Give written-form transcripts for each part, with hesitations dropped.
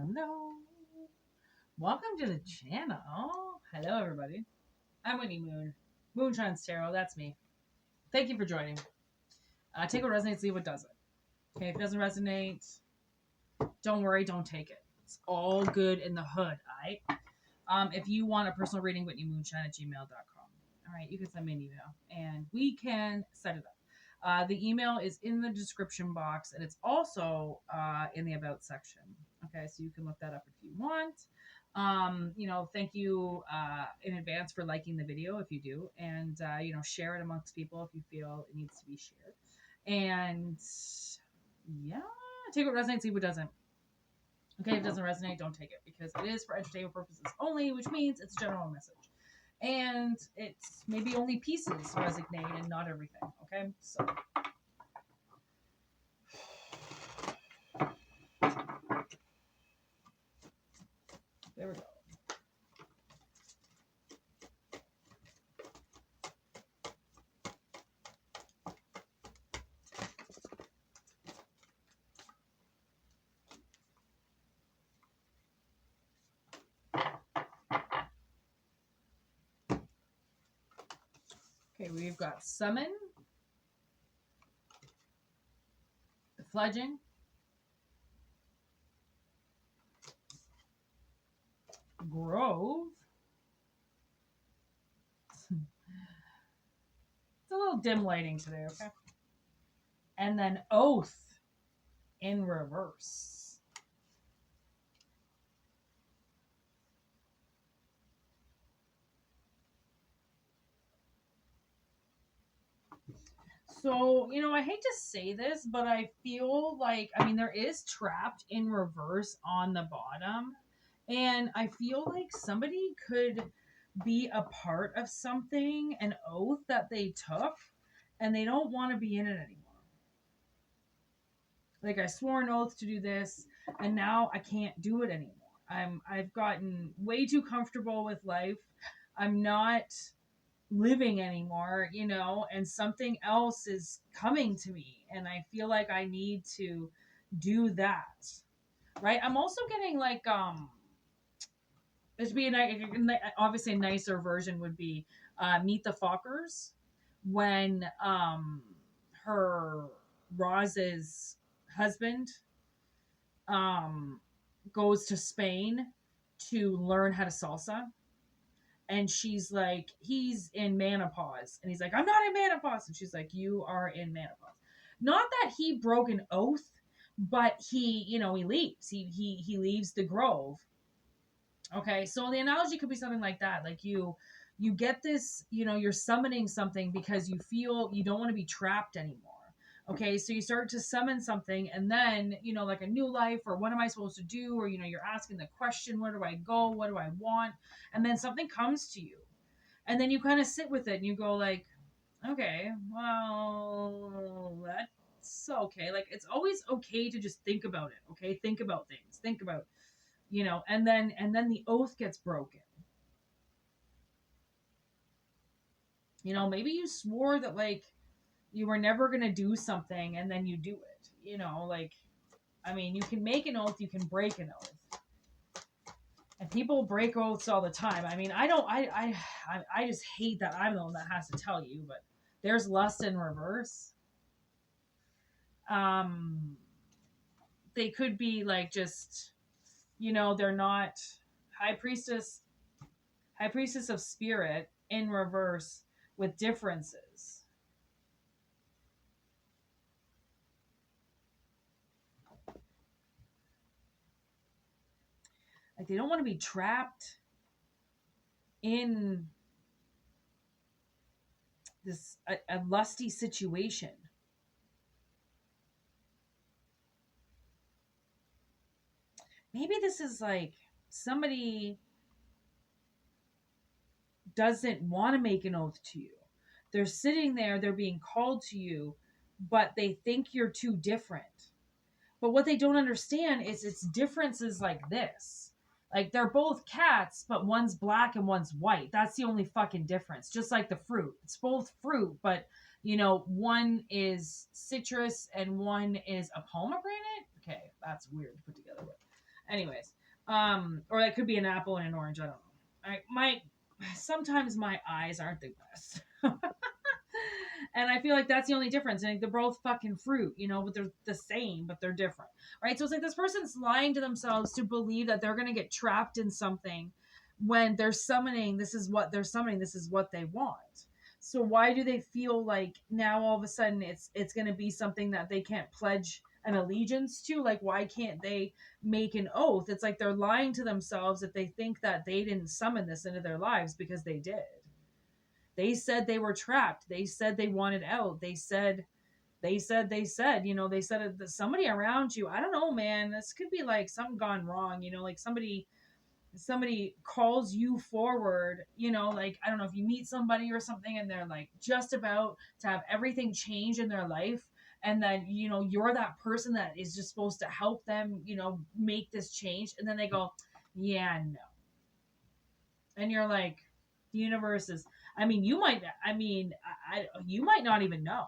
Hello. Welcome to the channel. Hello, everybody. I'm Whitney Moon. Moonshine's Tarot. That's me. Thank you for joining. Take what resonates, leave what doesn't. Okay, if it doesn't resonate, don't worry, don't take it. It's all good in the hood, alright? If you want a personal reading, whitneymoonshine@gmail.com. Alright, you can send me an email and we can set it up. The email is in the description box and it's also in the about section. Okay, so you can look that up if you want. Thank you in advance for liking the video if you do, and share it amongst people if you feel it needs to be shared. And yeah, take what resonates, leave what doesn't. Okay, if it doesn't resonate, don't take it because it is for entertainment purposes only, which means it's a general message. And it's maybe only pieces resonate and not everything. Okay, so. There we go. Okay, we've got summon, the fledging, grove. It's a little dim lighting today, okay? And then oath in reverse. So, I hate to say this, but I feel like, there is trapped in reverse on the bottom. And I feel like somebody could be a part of something, an oath that they took, and they don't want to be in it anymore. Like, I swore an oath to do this, and now I can't do it anymore. I've gotten way too comfortable with life. I'm not living anymore, and something else is coming to me, and I feel like I need to do that. Right? I'm also getting like it'd be obviously a nicer version would be Meet the Fockers when her Roz's husband goes to Spain to learn how to salsa. And she's like, he's in menopause. And he's like, I'm not in menopause. And she's like, you are in menopause. Not that he broke an oath, but he leaves. He leaves the grove. Okay, so the analogy could be something like that. Like you get this, you're summoning something because you feel you don't want to be trapped anymore. Okay, so you start to summon something, and then, like a new life, or what am I supposed to do? Or, you're asking the question, where do I go? What do I want? And then something comes to you. And then you kind of sit with it and you go like, okay, well, that's okay. Like, it's always okay to just think about it. Okay, think about things. Think about, and then the oath gets broken. Maybe you swore that, like, you were never going to do something and then you do it, you can make an oath, you can break an oath. And people break oaths all the time. I just hate that I'm the one that has to tell you, but there's lust in reverse. They could be like just, they're not high priestess of spirit in reverse with differences. Like, they don't want to be trapped in this a lusty situation. Maybe this is like somebody doesn't want to make an oath to you. They're sitting there, they're being called to you, but they think you're too different. But what they don't understand is it's differences like this. Like, they're both cats, but one's black and one's white. That's the only fucking difference. Just like the fruit. It's both fruit, but, one is citrus and one is a pomegranate. Okay, that's weird to put together with. Anyways, or it could be an apple and an orange. I don't know. Sometimes my eyes aren't the best. And I feel like that's the only difference. And they're both fucking fruit, but they're the same, but they're different. Right? So it's like this person's lying to themselves to believe that they're gonna get trapped in something when they're summoning, this is what they're summoning, this is what they want. So why do they feel like now all of a sudden it's gonna be something that they can't pledge an allegiance to? Like, why can't they make an oath? It's like they're lying to themselves if they think that they didn't summon this into their lives, because they did. They said they were trapped. They said they wanted out. They said, they said that somebody around you, I don't know, man, this could be like something gone wrong, like somebody calls you forward, like, I don't know, if you meet somebody or something and they're like just about to have everything change in their life, and then you're that person that is just supposed to help them make this change, and then they go, yeah, no. And you're like, the universe is, you might not even know.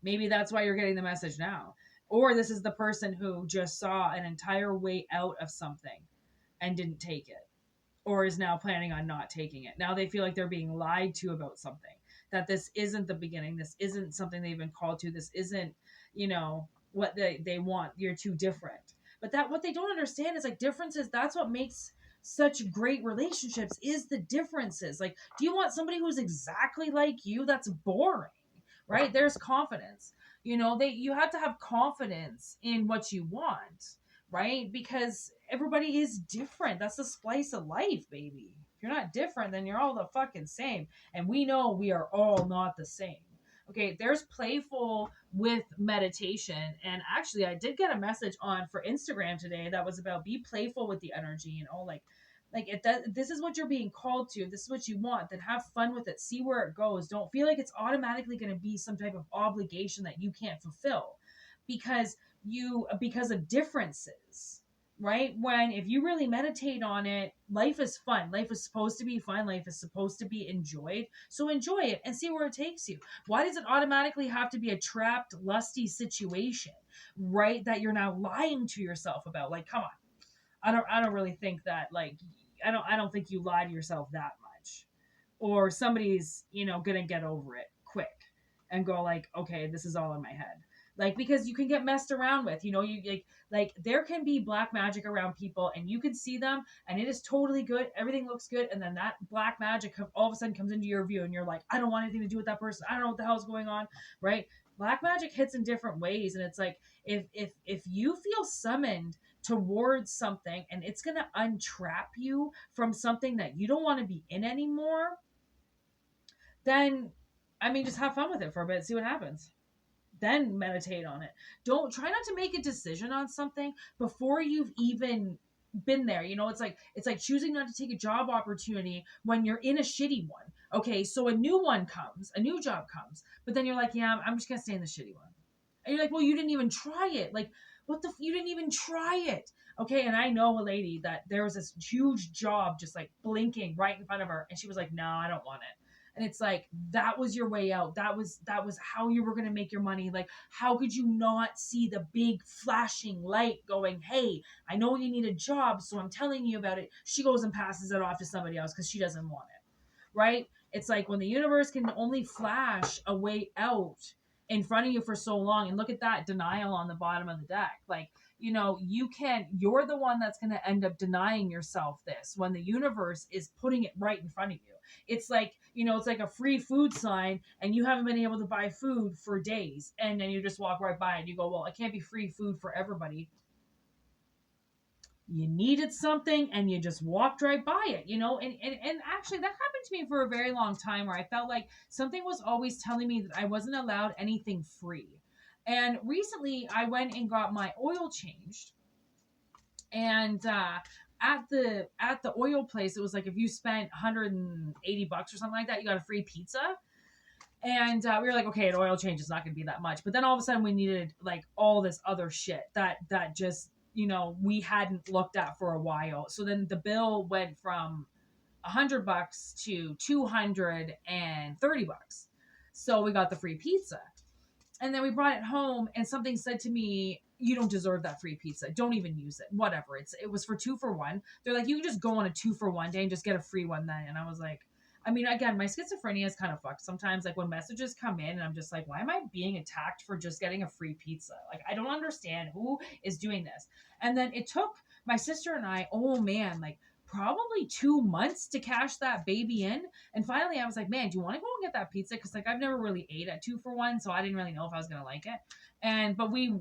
Maybe that's why you're getting the message now. Or this is the person who just saw an entire way out of something and didn't take it, or is now planning on not taking it. Now they feel like they're being lied to about something, that this isn't the beginning. This isn't something they've been called to. This isn't, what they want. You're too different. But that, what they don't understand is, like, differences, that's what makes such great relationships, is the differences. Like, do you want somebody who's exactly like you? That's boring, right? There's confidence. You have to have confidence in what you want, right? Because everybody is different. That's the splice of life, baby. If you're not different, then you're all the fucking same. And we know we are all not the same. Okay, there's playful with meditation. And actually, I did get a message on for Instagram today that was about, be playful with the energy, this is what you're being called to. This is what you want. Then have fun with it. See where it goes. Don't feel like it's automatically going to be some type of obligation that you can't fulfill because of differences, right? When, if you really meditate on it, life is fun. Life is supposed to be fun. Life is supposed to be enjoyed. So enjoy it and see where it takes you. Why does it automatically have to be a trapped, lusty situation, right? That you're now lying to yourself about. Like, come on. I don't really think that, like, I don't think you lie to yourself that much. Or somebody's, gonna get over it quick and go like, okay, this is all in my head. Like, because you can get messed around with, you like there can be black magic around people and you can see them and it is totally good. Everything looks good. And then that black magic all of a sudden comes into your view and you're like, I don't want anything to do with that person. I don't know what the hell's going on. Right. Black magic hits in different ways. And it's like, if you feel summoned towards something and it's going to untrap you from something that you don't want to be in anymore, then, just have fun with it for a bit, see what happens. Then meditate on it. Don't try not to make a decision on something before you've even been there. It's like choosing not to take a job opportunity when you're in a shitty one. Okay, so a new job comes, but then you're like, yeah, I'm just gonna stay in the shitty one. And you're like, well, you didn't even try it. Like, you didn't even try it. Okay, and I know a lady that there was this huge job just like blinking right in front of her, and she was like, no, I don't want it. And it's like, that was your way out. That was how you were going to make your money. Like, how could you not see the big flashing light going, hey, I know you need a job, so I'm telling you about it. She goes and passes it off to somebody else because she doesn't want it, right? It's like when the universe can only flash a way out in front of you for so long. And look at that denial on the bottom of the deck. Like, you're the one that's going to end up denying yourself this when the universe is putting it right in front of you. It's like, it's like a free food sign and you haven't been able to buy food for days. And then you just walk right by and you go, well, it can't be free food for everybody. You needed something and you just walked right by it, and actually that happened to me for a very long time where I felt like something was always telling me that I wasn't allowed anything free. And recently I went and got my oil changed, and at the oil place, it was like, if you spent $180 or something like that, you got a free pizza. And we were like, okay, an oil change is not going to be that much. But then all of a sudden we needed like all this other shit that just, we hadn't looked at for a while. So then the bill went from $100 to $230. So we got the free pizza. And then we brought it home, and something said to me, "You don't deserve that free pizza. Don't even use it. Whatever. It was for 2 for 1." They're like, "You can just go on a 2 for 1 day and just get a free one then." And I was like, I mean, again, my schizophrenia is kind of fucked sometimes. Like when messages come in, and I'm just like, why am I being attacked for just getting a free pizza? Like I don't understand who is doing this. And then it took my sister and I, oh man, like probably 2 months to cash that baby in. And finally I was like, man, do you want to go and get that pizza? Because like I've never really ate at 2 for 1, so I didn't really know if I was gonna like it. But we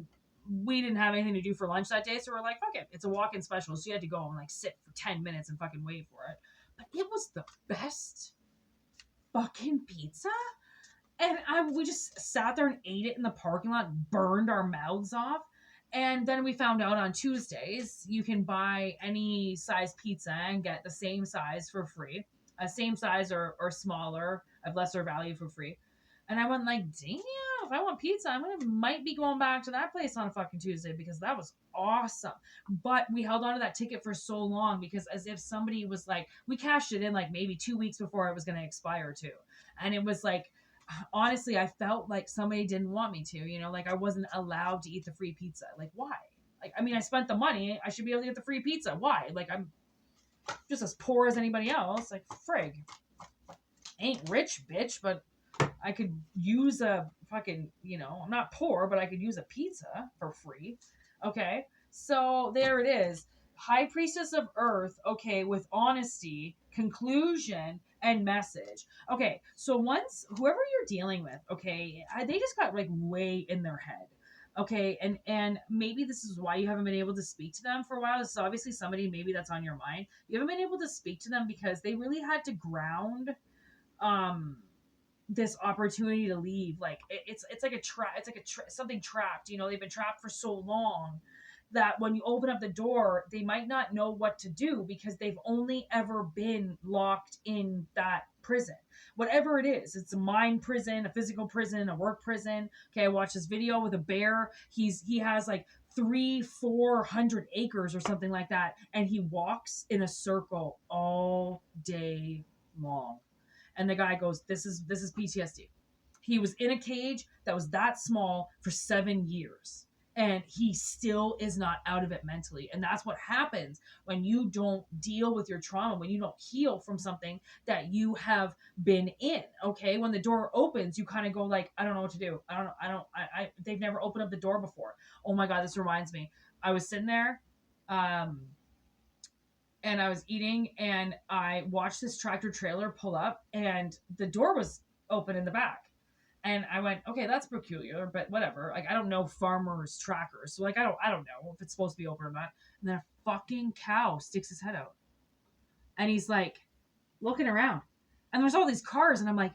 didn't have anything to do for lunch that day, so we're like, fuck it, it's a walk-in special. So you had to go and like sit for 10 minutes and fucking wait for it. But it was the best fucking pizza. And we just sat there and ate it in the parking lot, burned our mouths off. And then we found out on Tuesdays you can buy any size pizza and get the same size for free, same size or smaller of lesser value for free. And I went like, damn, if I want pizza, might be going back to that place on a fucking Tuesday because that was awesome. But we held on to that ticket for so long because as if somebody was like, we cashed it in like maybe 2 weeks before it was going to expire too. And it was like, honestly, I felt like somebody didn't want me to, like I wasn't allowed to eat the free pizza. Like, why? Like, I mean, I spent the money. I should be able to get the free pizza. Why? Like, I'm just as poor as anybody else. Like, frig. Ain't rich, bitch, but I could use a fucking, I'm not poor, but I could use a pizza for free. Okay. So there it is. High Priestess of Earth, okay, with honesty, conclusion, and message. Okay, so once whoever you're dealing with, okay, they just got like way in their head. Okay, and maybe this is why you haven't been able to speak to them for a while. This is obviously somebody maybe that's on your mind. You haven't been able to speak to them because they really had to ground this opportunity to leave. Like it's like a trap. It's like something trapped. They've been trapped for so long that when you open up the door, they might not know what to do because they've only ever been locked in that prison. Whatever it is, it's a mind prison, a physical prison, a work prison. Okay, I watched this video with a bear. He has like 300-400 acres or something like that, and he walks in a circle all day long. And the guy goes, this is PTSD. He was in a cage that was that small for 7 years. And he still is not out of it mentally. And that's what happens when you don't deal with your trauma, when you don't heal from something that you have been in. Okay. When the door opens, you kind of go like, I don't know what to do. They've never opened up the door before. Oh my God, this reminds me. I was sitting there, and I was eating and I watched this tractor trailer pull up and the door was open in the back. And I went, okay, that's peculiar, but whatever. Like, I don't know farmers' trackers. So like, I don't know if it's supposed to be open or not. And then a fucking cow sticks his head out. And he's like looking around. And there's all these cars. And I'm like,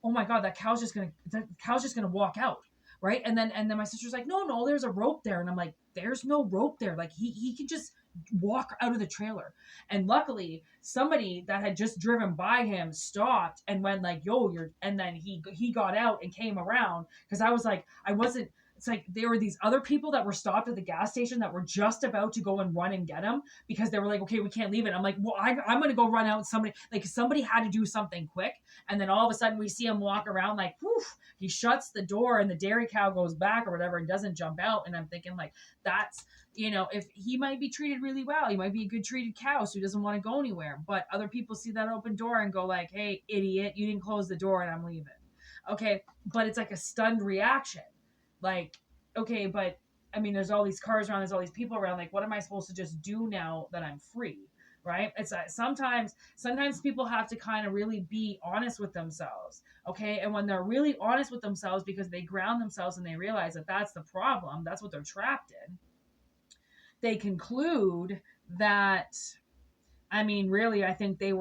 oh my God, that cow's just going to walk out. Right. And then my sister's like, no, there's a rope there. And I'm like, there's no rope there. Like he can just walk out of the trailer. And luckily somebody that had just driven by him stopped and went like, yo, and then he got out and came around. Cause I was like, it's like there were these other people that were stopped at the gas station that were just about to go and run and get him because they were like, okay, we can't leave it. I'm like, well, I'm going to go run out. Somebody had to do something quick. And then all of a sudden we see him walk around like, woof, he shuts the door and the dairy cow goes back or whatever and doesn't jump out. And I'm thinking like, that's, if he might be treated really well, he might be a good treated cow, so he doesn't want to go anywhere. But other people see that open door and go like, hey, idiot, you didn't close the door and I'm leaving. Okay. But it's like a stunned reaction. Like, okay, but I mean, there's all these cars around, there's all these people around. Like, what am I supposed to just do now that I'm free? Right? It's sometimes people have to kind of really be honest with themselves. Okay. And when they're really honest with themselves because they ground themselves and they realize that that's the problem, that's what they're trapped in, they conclude that, I mean, really, I think they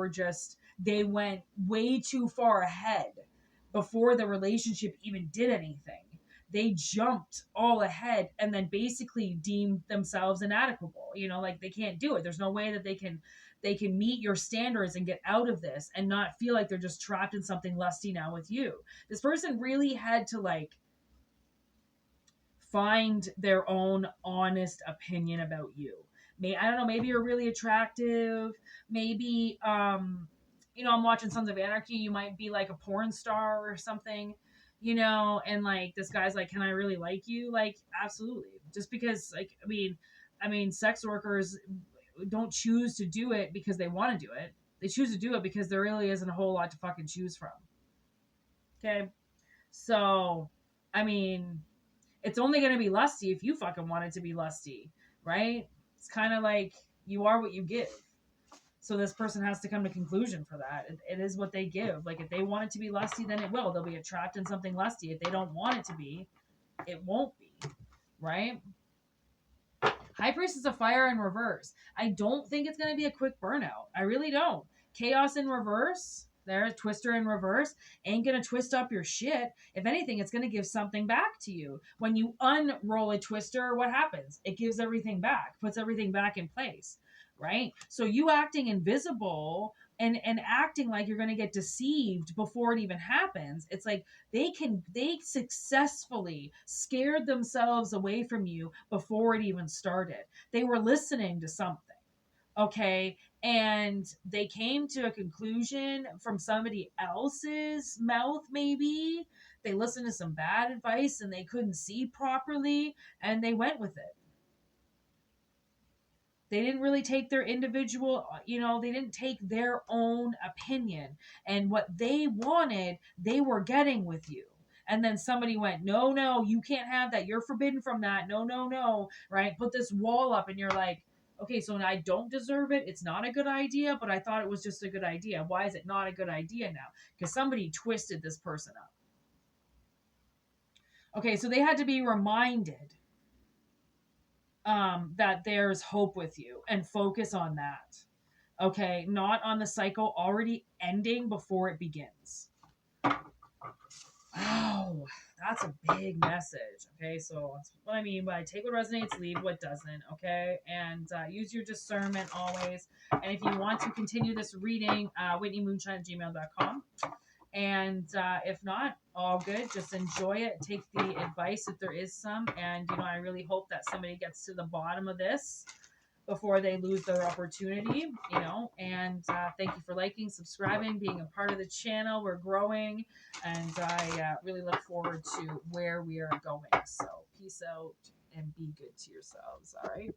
went way too far ahead before the relationship even did anything. They jumped all ahead and then basically deemed themselves inadequate. Like they can't do it. There's no way that they can meet your standards and get out of this and not feel like they're just trapped in something lusty now with you. This person really had to like find their own honest opinion about you. I don't know, maybe you're really attractive. Maybe, I'm watching Sons of Anarchy. You might be like a porn star or something. you know, and like this guy's like, can I really like you? Like, absolutely. Just because, like, I mean, sex workers don't choose to do it because they want to do it. They choose to do it because there really isn't a whole lot to fucking choose from. Okay. So, I mean, it's only going to be lusty if you fucking want it to be lusty, right? It's kind of like you are what you give. So this person has to come to conclusion for that. It is what they give. Like if they want it to be lusty, then it will. They'll be trapped in something lusty. If they don't want it to be, it won't be, right? High Priestess of Fire in reverse. I don't think it's going to be a quick burnout. I really don't. Chaos in reverse. There's Twister in reverse. Ain't going to twist up your shit. If anything, it's going to give something back to you. When you unroll a Twister, what happens? It gives everything back, puts everything back in place, right? So you acting invisible and acting like you're going to get deceived before it even happens. It's like they successfully scared themselves away from you before it even started. They were listening to something, okay, and they came to a conclusion from somebody else's mouth. Maybe they listened to some bad advice and they couldn't see properly and they went with it. They didn't really take their individual, they didn't take their own opinion. And what they wanted, they were getting with you. And then somebody went, no, no, you can't have that. You're forbidden from that. No, no, no. Right? Put this wall up. And you're like, okay, so I don't deserve it. It's not a good idea, but I thought it was just a good idea. Why is it not a good idea now? Because somebody twisted this person up. Okay, so they had to be reminded that there's hope with you and focus on that. Okay, not on the cycle already ending before it begins. Wow, that's a big message. Okay, so that's what I mean by take what resonates, leave what doesn't. Okay, and use your discernment always. And if you want to continue this reading, WhitneyMoonshine@gmail.com. And if not, all good. Just enjoy it. Take the advice if there is some. And, I really hope that somebody gets to the bottom of this before they lose their opportunity, and thank you for liking, subscribing, being a part of the channel. We're growing, and I really look forward to where we are going. So peace out and be good to yourselves. All right.